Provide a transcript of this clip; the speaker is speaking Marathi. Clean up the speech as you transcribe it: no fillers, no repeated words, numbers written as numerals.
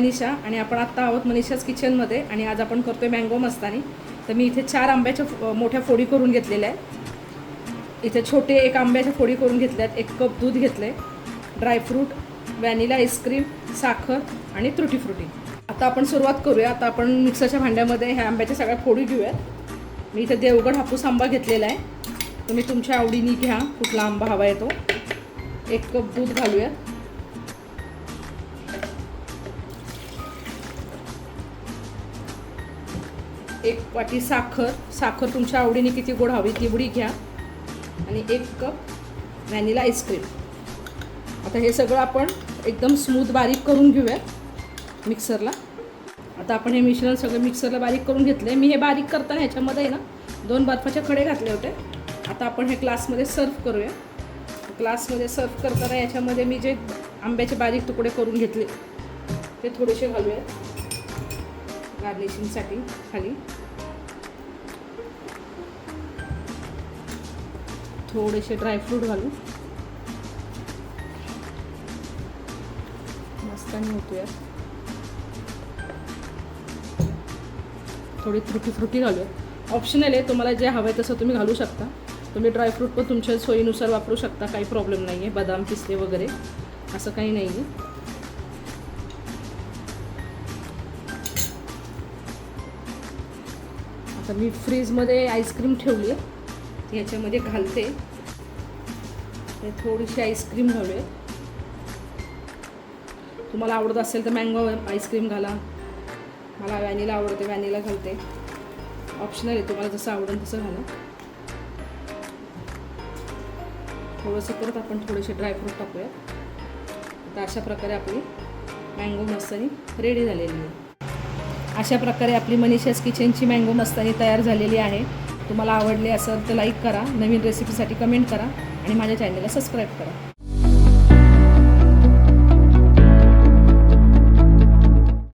मनीषा आणि आपण आत्ता आहोत मनीषाच किचनमध्ये आणि आज आपण करतोय मँगो मस्तानी. तर मी इथे 4 आंब्याच्या मोठ्या फोडी करून घेतलेल्या आहेत. इथे छोटे 1 आंब्याच्या फोडी करून घेतल्या आहेत. 1 कप दूध घेतलं आहे, ड्रायफ्रूट, व्हॅनिला आईस्क्रीम, साखर आणि तुटी फ्रुटी. आता आपण सुरुवात करूया. आता आपण मिक्सरच्या भांड्यामध्ये ह्या आंब्याच्या सगळ्या फोडी घेऊयात. मी इथे देवगड हापूस आंबा घेतलेला आहे. तुम्ही तुमच्या आवडीने घ्या कुठला आंबा हवा आहे तो. 1 कप दूध घालूयात. 1 वाटी साखर तुमच्या आवडीने किती गोड हवी तेवढी घ्या आणि 1 कप व्हॅनिला आईस्क्रीम. आता हे सगळं आपण एकदम स्मूथ बारीक करून घेऊयात मिक्सरला. आता आपण हे मिश्रण सगळं मिक्सरला बारीक करून घेतलं आहे. मी हे बारीक करताना ह्याच्यामध्ये आहे ना 2 बर्फाचे खडे घातले होते. आता आपण हे ग्लासमध्ये सर्व करूया. ग्लासमध्ये सर्व करताना याच्यामध्ये मी जे आंब्याचे बारीक तुकडे करून घेतले ते थोडेसे घालूया गार्निशिंगसाठी खाली. थोडेसे ड्रायफ्रूट घालू. मस्तानी होतोय. थोडी तुटी फ्रुटी घालूया. ऑप्शनल आहे, तुम्हाला जे हवं आहे तसं तुम्ही घालू शकता. तुम्ही ड्रायफ्रूट पण तुमच्या सोयीनुसार वापरू शकता, काही प्रॉब्लेम नाही आहे. बदाम, पिस्ते वगैरे असं काही नाही आहे. आता मी फ्रीजमध्ये आईस्क्रीम ठेवली आहे, याच्यामध्ये घालते. थोडीशी आईस्क्रीम घालूया. तुम्हाला आवडत असेल तर मँगो आईस्क्रीम घाला. मला व्हॅनिला आवडते, व्हॅनिला घालते. ऑप्शनल आहे, तुम्हाला जसं आवडेल तसं घाला. थोडंसं परत आपण थोडेसे ड्रायफ्रूट टाकूया. आता अशा प्रकारे आपली मँगो मस्तानी रेडी झालेली आहे. अशा प्रकारे आपली मनीषाज किचनची मँगो मस्तानी तयार झालेली आहे. तुम्हाला आवडले असेल तर लाईक करा, नवीन रेसिपीसाठी कमेंट करा आणि माझ्या चॅनलला सबस्क्राईब करा.